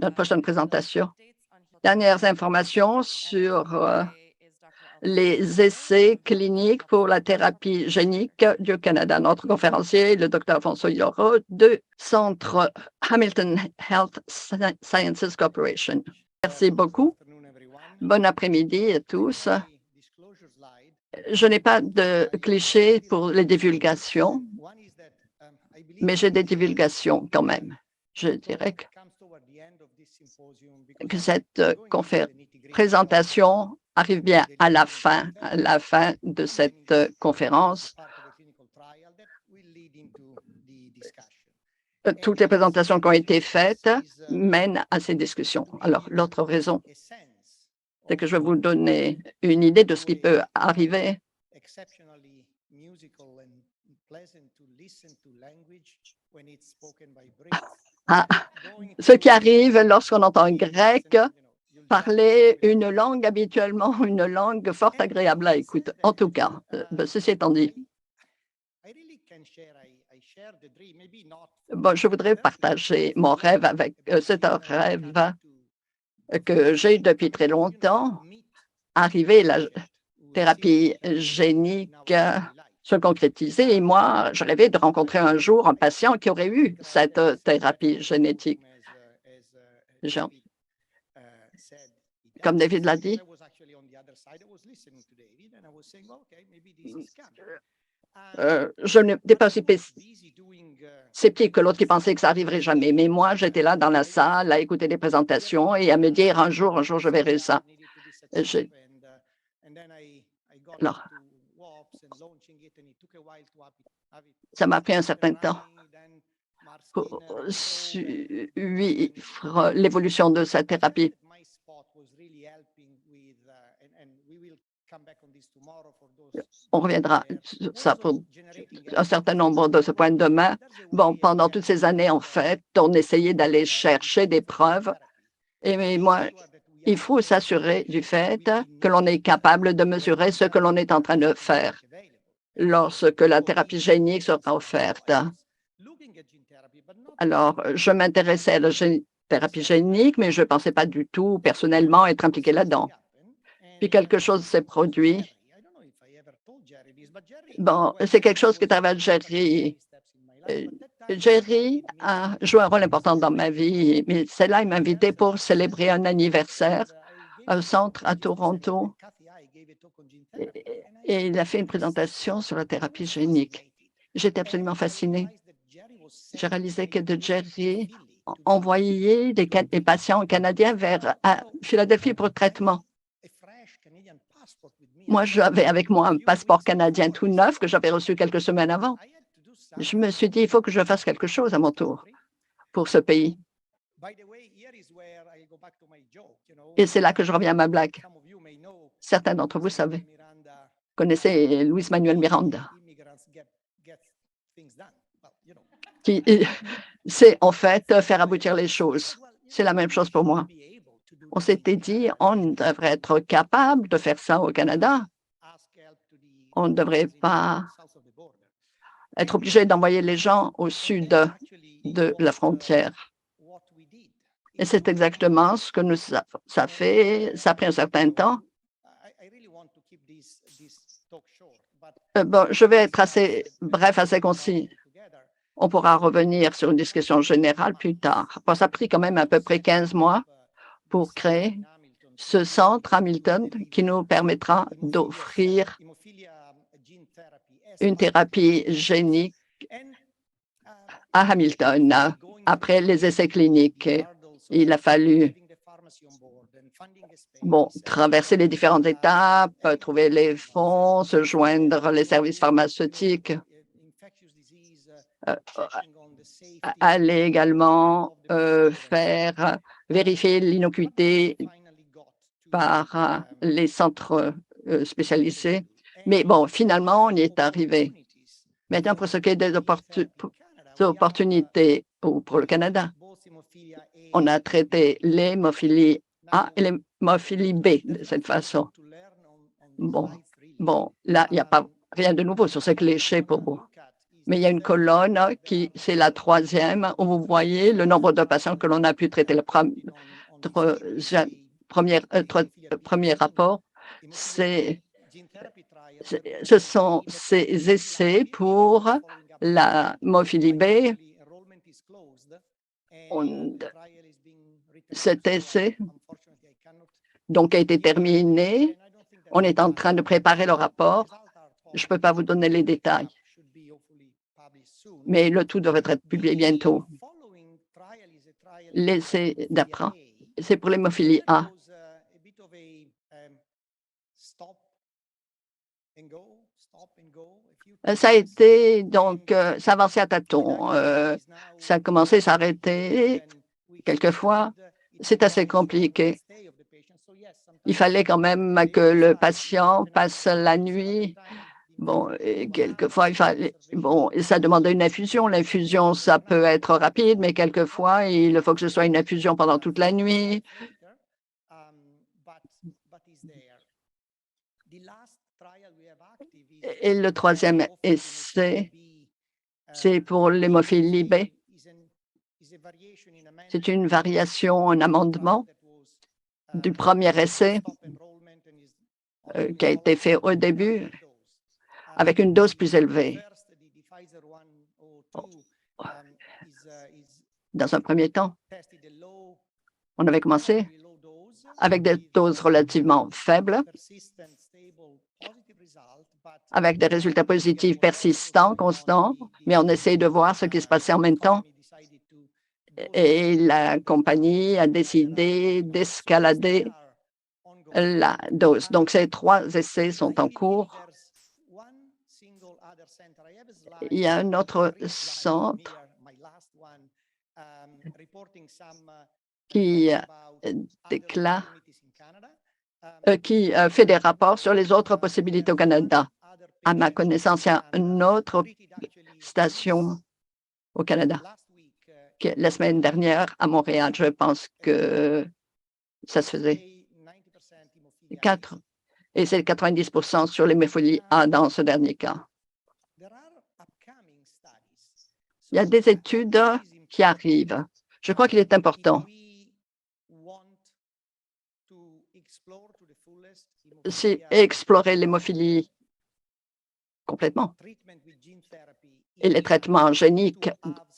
Notre prochaine présentation. Dernières informations sur les essais cliniques pour la thérapie génique du Canada. Notre conférencier, le Dr. François Yoro, du Centre Hamilton Health Sciences Corporation. Merci beaucoup. Bon après-midi à tous. Je n'ai pas de cliché pour les divulgations, mais j'ai des divulgations quand même. Je dirais que cette présentation arrive bien à la fin de cette conférence. Toutes les présentations qui ont été faites mènent à ces discussions. Alors, l'autre raison, c'est que je vais vous donner une idée de ce qui peut arriver ce qui arrive lorsqu'on entend un grec parler une langue habituellement, une langue fort agréable à écouter. En tout cas, ceci étant dit, bon, je voudrais partager mon rêve avec, c'est un rêve que j'ai depuis très longtemps. Arriver la thérapie génique se concrétiser. Et moi, je rêvais de rencontrer un jour un patient qui aurait eu cette thérapie génétique. Comme David l'a dit, je n'étais pas aussi sceptique que l'autre qui pensait que ça n'arriverait jamais. Mais moi, j'étais là dans la salle à écouter des présentations et à me dire un jour, je verrai ça. Alors, ça m'a pris un certain temps pour suivre l'évolution de cette thérapie. On reviendra sur ça pour un certain nombre de ce point demain. Bon, pendant toutes ces années, en fait, on essayait d'aller chercher des preuves. Et moi, il faut s'assurer du fait que l'on est capable de mesurer ce que l'on est en train de faire lorsque la thérapie génique sera offerte. Alors, je m'intéressais à la thérapie génique, mais je ne pensais pas du tout personnellement être impliqué là-dedans. Puis quelque chose s'est produit. Bon, c'est quelque chose qui est arrivé à Jerry. Jerry a joué un rôle important dans ma vie, mais c'est là, il m'a invité pour célébrer un anniversaire au centre à Toronto. Et il a fait une présentation sur la thérapie génique. J'étais absolument fascinée. J'ai réalisé que de Jerry envoyait des patients canadiens vers Philadelphie pour traitement. Moi, j'avais avec moi un passeport canadien tout neuf que j'avais reçu quelques semaines avant. Je me suis dit, il faut que je fasse quelque chose à mon tour pour ce pays. Et c'est là que je reviens à ma blague. Certains d'entre vous connaissez Luis Manuel Miranda, qui sait en fait faire aboutir les choses. C'est la même chose pour moi. On s'était dit, on devrait être capable de faire ça au Canada. On ne devrait pas être obligé d'envoyer les gens au sud de la frontière. Et c'est exactement ce que ça fait. Ça a pris un certain temps. Bon, je vais être assez bref, assez concis. On pourra revenir sur une discussion générale plus tard. Bon, ça a pris quand même à peu près 15 mois pour créer ce centre Hamilton qui nous permettra d'offrir une thérapie génique à Hamilton après les essais cliniques. Il a fallu traverser les différentes étapes, trouver les fonds, se joindre les services pharmaceutiques, aller également faire vérifier l'innocuité par les centres spécialisés. Mais bon, finalement, on y est arrivé. Maintenant, pour ce qui est des opportunités pour le Canada, on a traité l'hémophilie A et l'hémophilie B de cette façon. Bon, là, il n'y a pas rien de nouveau sur ce cliché pour vous. Mais il y a une colonne c'est la troisième, où vous voyez le nombre de patients que l'on a pu traiter. Le premier rapport, ce sont ces essais pour la hémophilie B. Cet essai donc a été terminé. On est en train de préparer le rapport. Je ne peux pas vous donner les détails, mais le tout devrait être publié bientôt. L'essai d'après, c'est pour l'hémophilie A. Ça a été, donc, ça avançait à tâtons. Ça a commencé, ça a arrêté. Quelquefois, c'est assez compliqué. Il fallait quand même que le patient passe la nuit. Bon, et quelquefois, ça demandait une infusion. L'infusion, ça peut être rapide, mais quelquefois, il faut que ce soit une infusion pendant toute la nuit. Et le troisième essai, c'est pour l'hémophilie B. C'est une variation, un amendement du premier essai qui a été fait au début avec une dose plus élevée. Dans un premier temps, on avait commencé avec des doses relativement faibles, avec des résultats positifs persistants, constants, mais on essaye de voir ce qui se passait en même temps. Et la compagnie a décidé d'escalader la dose. Donc, ces 3 essais sont en cours. Il y a un autre centre qui déclare, qui fait des rapports sur les autres possibilités au Canada. À ma connaissance, il y a une autre station au Canada. La semaine dernière, à Montréal, je pense que ça se faisait. Et c'est 90% sur l'hémophilie A dans ce dernier cas. Il y a des études qui arrivent. Je crois qu'il est important, c'est explorer l'hémophilie complètement. Et les traitements géniques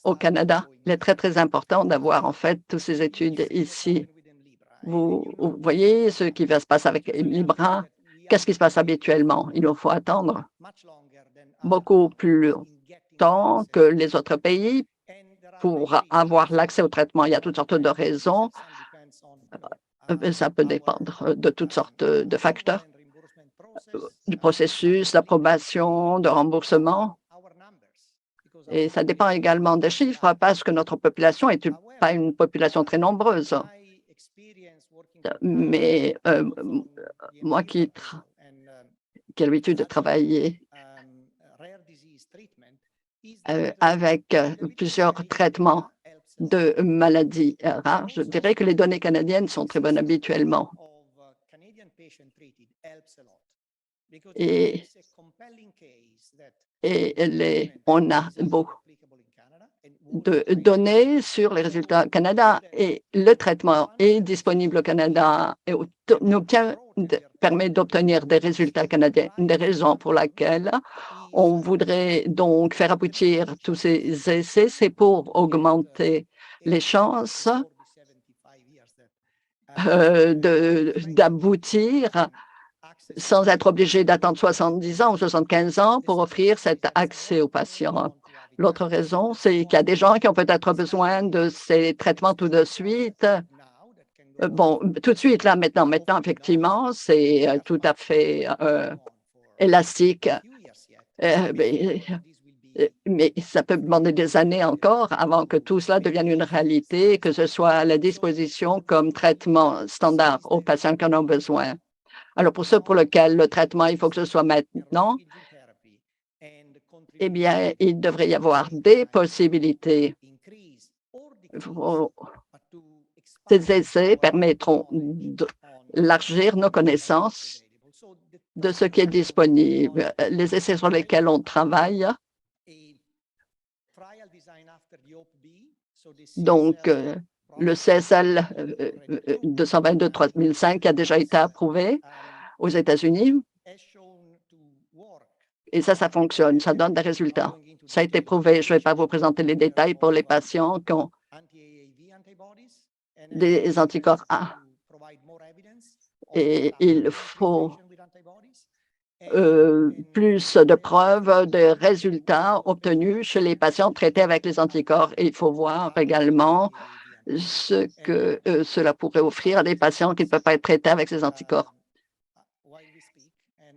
au Canada, il est très, très important d'avoir en fait toutes ces études ici. Vous voyez ce qui va se passer avec Libra. Qu'est-ce qui se passe habituellement? Il nous faut attendre beaucoup plus longtemps que les autres pays pour avoir l'accès au traitement. Il y a toutes sortes de raisons. Ça peut dépendre de toutes sortes de facteurs, du processus d'approbation, de remboursement. Et ça dépend également des chiffres parce que notre population n'est pas une population très nombreuse. Mais moi qui ai l'habitude de travailler avec plusieurs traitements de maladies rares, je dirais que les données canadiennes sont très bonnes habituellement. Et on a beaucoup de données sur les résultats au Canada et le traitement est disponible au Canada et permet d'obtenir des résultats canadiens. Une des raisons pour laquelle on voudrait donc faire aboutir tous ces essais, c'est pour augmenter les chances d'aboutir sans être obligé d'attendre 70 ans ou 75 ans pour offrir cet accès aux patients. L'autre raison, c'est qu'il y a des gens qui ont peut-être besoin de ces traitements tout de suite. Bon, tout de suite, là, maintenant, effectivement, c'est tout à fait élastique. Mais ça peut demander des années encore avant que tout cela devienne une réalité, que ce soit à la disposition comme traitement standard aux patients qui en ont besoin. Alors, pour ceux pour lesquels le traitement, il faut que ce soit maintenant, eh bien, il devrait y avoir des possibilités. Ces essais permettront d'élargir nos connaissances de ce qui est disponible. Les essais sur lesquels on travaille Donc, le CSL 222-3005 a déjà été approuvé aux États-Unis. Et ça fonctionne, ça donne des résultats. Ça a été prouvé. Je ne vais pas vous présenter les détails pour les patients qui ont des anticorps A. Et il faut plus de preuves de résultats obtenus chez les patients traités avec les anticorps. Et il faut voir également ce que cela pourrait offrir à des patients qui ne peuvent pas être traités avec ces anticorps.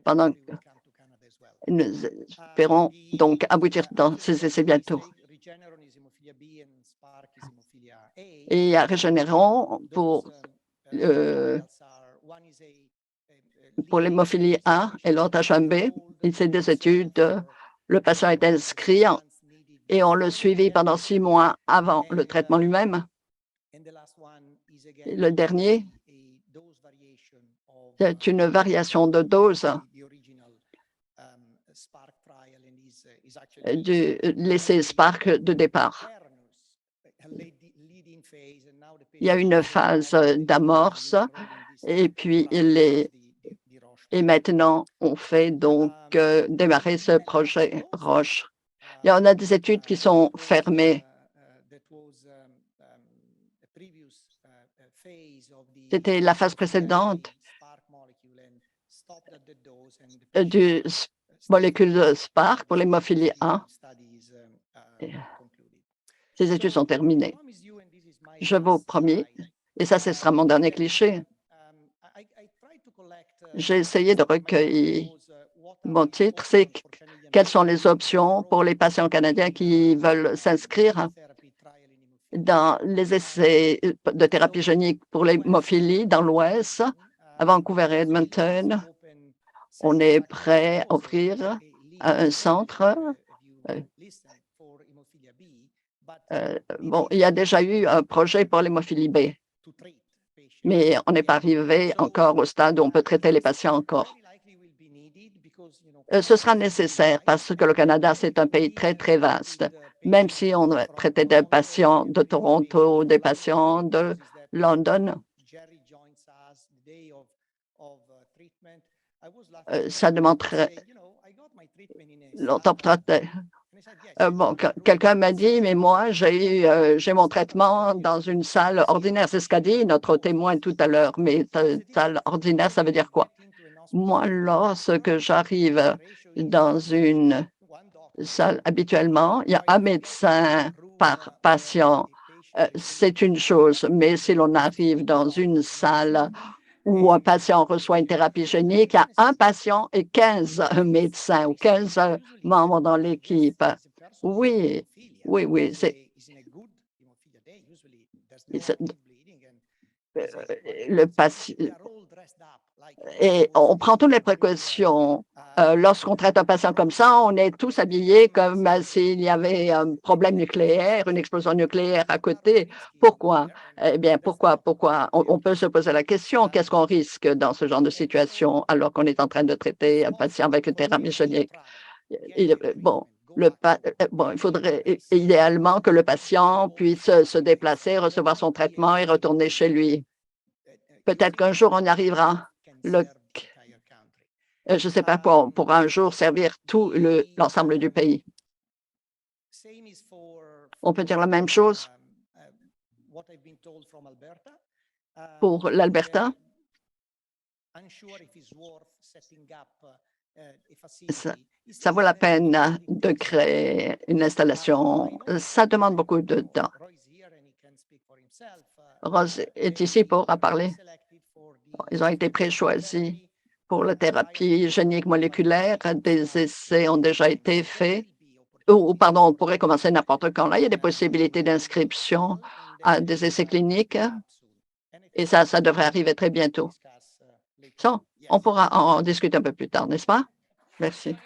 Pendant que nous espérons donc aboutir dans ces essais bientôt. Et il y a Regeneron pour l'hémophilie A et l'autre H1B. Et ces deux études, le patient est inscrit et on le suivi pendant 6 mois avant le traitement lui-même. Le dernier, c'est une variation de dose de l'essai Spark de départ. Il y a une phase d'amorce et puis et maintenant on fait donc démarrer ce projet Roche. Il y en a des études qui sont fermées. C'était la phase précédente du molécule Spark pour l'hémophilie A. Ces études sont terminées. Je vous promets, et ça, ce sera mon dernier cliché, j'ai essayé de recueillir mon titre, c'est quelles sont les options pour les patients canadiens qui veulent s'inscrire dans les essais de thérapie génique pour l'hémophilie dans l'Ouest, à Vancouver et Edmonton. On est prêt à offrir un centre. Bon, il y a déjà eu un projet pour l'hémophilie B, mais on n'est pas arrivé encore au stade où on peut traiter les patients encore. Ce sera nécessaire parce que le Canada, c'est un pays très, très vaste. Même si on traitait des patients de Toronto, des patients de London, ça demanderait longtemps pour traiter. Bon, quelqu'un m'a dit, mais moi, j'ai mon traitement dans une salle ordinaire. C'est ce qu'a dit notre témoin tout à l'heure. Mais salle ordinaire, ça veut dire quoi? Moi, lorsque j'arrive dans une salle, habituellement, il y a un médecin par patient. C'est une chose, mais si l'on arrive dans une salle où un patient reçoit une thérapie génique, il y a un patient et 15 médecins ou 15 membres dans l'équipe. Oui, oui, oui. Le patient, et on prend toutes les précautions. Lorsqu'on traite un patient comme ça, on est tous habillés comme s'il y avait un problème nucléaire, une explosion nucléaire à côté. Pourquoi? Eh bien, pourquoi? On peut se poser la question, qu'est-ce qu'on risque dans ce genre de situation alors qu'on est en train de traiter un patient avec une thérapie génique? Bon, il faudrait idéalement que le patient puisse se déplacer, recevoir son traitement et retourner chez lui. Peut-être qu'un jour, on y arrivera. Je ne sais pas pour un jour servir tout l'ensemble du pays. On peut dire la même chose pour l'Alberta. Ça vaut la peine de créer une installation. Ça demande beaucoup de temps. Rose est ici pour en parler. Ils ont été préchoisis pour la thérapie génique moléculaire. Des essais ont déjà été faits. Pardon, on pourrait commencer n'importe quand. Là, il y a des possibilités d'inscription à des essais cliniques et ça devrait arriver très bientôt. Ça, on pourra en discuter un peu plus tard, n'est-ce pas? Merci.